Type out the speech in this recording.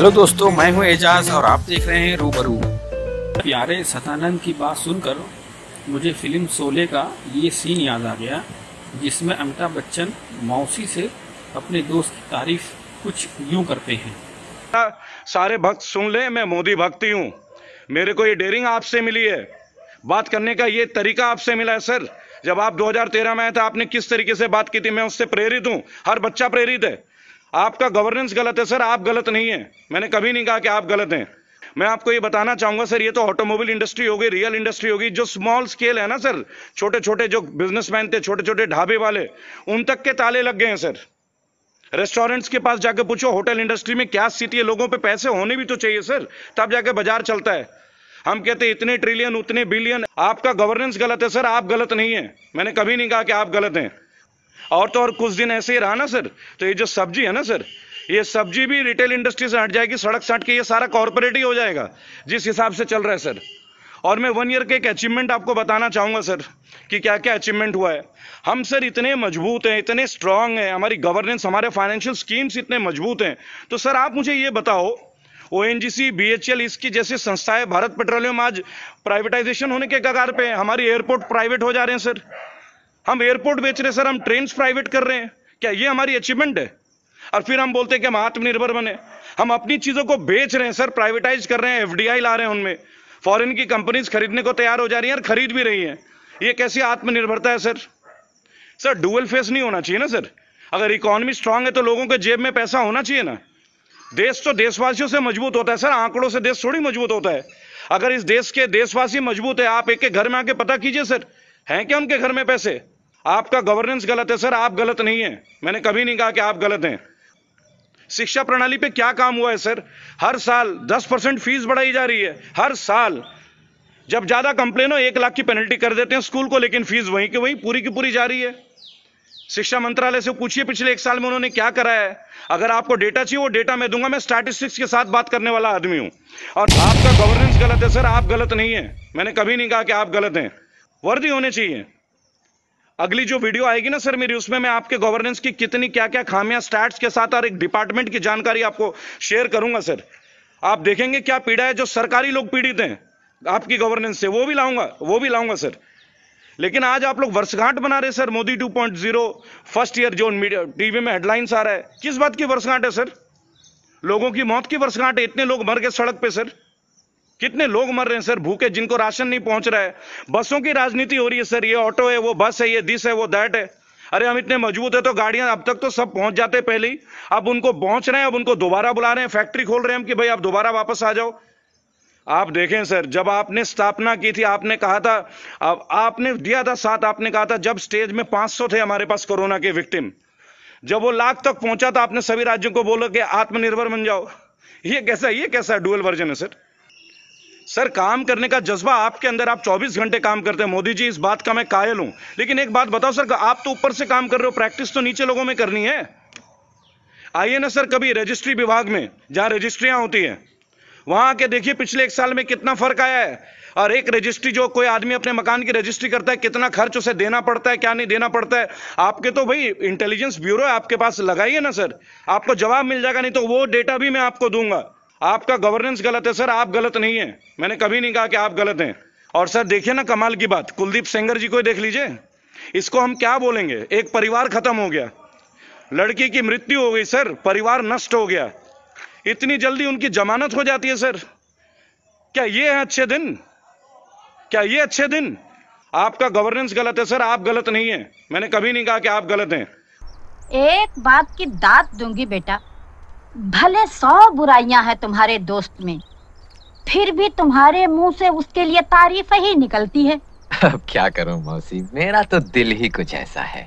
Hello दोस्तों, मैं हूं एजाज और आप देख रहे हैं रूबरू। प्यारे सतानंद की बात सुनकर मुझे फिल्म शोले का ये सीन याद आ गया, जिसमें अमिताभ बच्चन मौसी से अपने दोस्त की तारीफ कुछ यूं करते हैं। सारे भक्त सुन ले, मैं मोदी भक्त ही हूँ। मेरे को ये डेयरिंग आपसे मिली है, बात करने का ये तरीका आपसे मिला है सर। जब आप 2013 में आए थे, आपने किस तरीके से बात की थी, मैं उससे प्रेरित हूँ। हर बच्चा प्रेरित है। आपका गवर्नेंस गलत है सर, आप गलत नहीं है। मैंने कभी नहीं कहा कि आप गलत हैं। मैं आपको ये बताना चाहूंगा सर, ये तो ऑटोमोबाइल इंडस्ट्री होगी, रियल इंडस्ट्री होगी। जो स्मॉल स्केल है ना सर, छोटे छोटे जो बिजनेसमैन थे, छोटे छोटे ढाबे वाले, उन तक के ताले लग गए हैं सर। रेस्टोरेंट्स के पास जाके पूछो, होटल इंडस्ट्री में क्या स्थिति है। लोगों पे पैसे होने भी तो चाहिए सर, तब जाके बाजार चलता है। हम कहते हैं इतने ट्रिलियन, उतने बिलियन। आपका गवर्नेंस गलत है सर, आप गलत नहीं है। मैंने कभी नहीं कहा कि आप गलत हैं। और तो और कुछ दिन ऐसे ही रहा ना सर, तो ये जो सब्जी है ना सर, ये सब्जी भी रिटेल इंडस्ट्री से हट जाएगी, सड़क से हट के ये सारा कॉर्पोरेट ही हो जाएगा, जिस हिसाब से चल रहा है सर। और मैं 1 ईयर के एक अचीवमेंट आपको बताना चाहूंगा सर, कि क्या क्या अचीवमेंट हुआ है। हम सर इतने मजबूत हैं, इतने स्ट्रांग हैं, हमारी गवर्नेंस, हमारे फाइनेंशियल स्कीम्स इतने मजबूत हैं। तो सर आप मुझे ये बताओ, ओएनजीसी, बीएचईएल, इसकी जैसी संस्थाएं, भारत पेट्रोलियम आज प्राइवेटाइजेशन होने के कगार पे है। हमारी एयरपोर्ट प्राइवेट हो जा रहे हैं सर, हम एयरपोर्ट बेच रहे हैं सर, हम ट्रेन प्राइवेट कर रहे हैं। क्या ये हमारी अचीवमेंट है? और फिर हम बोलते हैं कि हम आत्मनिर्भर बने। हम अपनी चीजों को बेच रहे हैं सर, प्राइवेटाइज कर रहे हैं, एफडीआई ला रहे हैं, उनमें फॉरेन की कंपनीज खरीदने को तैयार हो जा रही हैं और खरीद भी रही हैं। ये कैसी आत्मनिर्भरता है सर? सर डुअल फेस नहीं होना चाहिए ना सर। अगर इकोनॉमी स्ट्रांग है तो लोगों के जेब में पैसा होना चाहिए ना। देश तो देशवासियों से मजबूत होता है सर, आंकड़ों से देश थोड़ी मजबूत होता है। अगर इस देश के देशवासी मजबूत है, आप एक एक घर में आके पता कीजिए सर, हैं क्या उनके घर में पैसे? आपका गवर्नेंस गलत है सर, आप गलत नहीं है। मैंने कभी नहीं कहा कि आप गलत हैं। शिक्षा प्रणाली पे क्या काम हुआ है सर? हर साल 10% फीस बढ़ाई जा रही है, हर साल। जब ज्यादा कंप्लेन हो 1 लाख की पेनल्टी कर देते हैं स्कूल को, लेकिन फीस वहीं की वहीं पूरी की पूरी जा रही है। शिक्षा मंत्रालय से पूछिए पिछले 1 साल में उन्होंने क्या कराया है। अगर आपको डेटा चाहिए, वो डेटा मैं दूंगा। मैं स्टैटिस्टिक्स के साथ बात करने वाला आदमी हूं। और आपका गवर्नेंस गलत है सर, आप गलत नहीं है। मैंने कभी नहीं कहा कि आप गलत हैं। वर्दी होने चाहिए। अगली जो वीडियो आएगी ना सर मेरी, उसमें मैं आपके गवर्नेंस की कितनी क्या क्या खामियां स्टैट्स के साथ और एक डिपार्टमेंट की जानकारी आपको शेयर करूंगा सर। आप देखेंगे क्या पीड़ा है जो सरकारी लोग पीड़ित हैं आपकी गवर्नेंस से, वो भी लाऊंगा सर। लेकिन आज आप लोग वर्षगांठ बना रहे सर, मोदी 2.0 फर्स्ट ईयर, जो मीडिया टीवी में हेडलाइंस आ रहा है। किस बात की वर्षगांठ है सर? लोगों की मौत की वर्षगांठ है। इतने लोग मर गए सड़क पे सर, कितने लोग मर रहे हैं सर भूखे, जिनको राशन नहीं पहुंच रहा है। बसों की राजनीति हो रही है सर, ये ऑटो है, वो बस है, ये दिस है, वो दैट है। अरे हम इतने मजबूत है तो गाड़ियां अब तक तो सब पहुंच जाते पहले ही, अब उनको पहुंच रहे हैं, अब उनको दोबारा बुला रहे हैं, फैक्ट्री खोल रहे हैं हम कि भाई आप दोबारा वापस आ जाओ। आप देखें सर, जब आपने स्थापना की थी, आपने कहा था, आपने दिया था साथ, आपने कहा था जब स्टेज में 500 थे हमारे पास कोरोना के विक्टिम, जब वो लाख तक पहुंचा था, आपने सभी राज्यों को बोला कि आत्मनिर्भर बन जाओ। ये कैसा डुअल वर्जन है सर? सर काम करने का जज्बा आपके अंदर, आप 24 घंटे काम करते हैं मोदी जी, इस बात का मैं कायल हूं। लेकिन एक बात बताओ सर, आप तो ऊपर से काम कर रहे हो, प्रैक्टिस तो नीचे लोगों में करनी है। आइए ना सर कभी रजिस्ट्री विभाग में, जहां रजिस्ट्रियां होती हैं, वहां आके देखिए पिछले 1 साल में कितना फर्क आया है। और एक रजिस्ट्री, जो कोई आदमी अपने मकान की रजिस्ट्री करता है, कितना खर्च उसे देना पड़ता है, क्या नहीं देना पड़ता है। आपके तो भाई इंटेलिजेंस ब्यूरो है आपके पास, लगाइए ना सर, आपको जवाब मिल जाएगा। नहीं तो वो डेटा भी मैं आपको दूंगा। आपका गवर्नेंस गलत है सर, आप गलत नहीं है। मैंने कभी नहीं कहा कि आप गलत हैं। और सर देखिए ना कमाल की बात, कुलदीप सेंगर जी को देख लीजिए, इसको हम क्या बोलेंगे? एक परिवार खत्म हो गया, लड़की की मृत्यु हो गई सर, परिवार नष्ट हो गया, इतनी जल्दी उनकी जमानत हो जाती है सर। क्या ये है अच्छे दिन? क्या ये अच्छे दिन? आपका गवर्नेंस गलत है सर, आप गलत नहीं है। मैंने कभी नहीं कहा कि आप गलत हैं। एक बात की दात दूंगी बेटा, भले 100 बुराइयां हैं तुम्हारे दोस्त में, फिर भी तुम्हारे मुंह से उसके लिए तारीफ ही निकलती है। अब क्या करूं मौसी, मेरा तो दिल ही कुछ ऐसा है।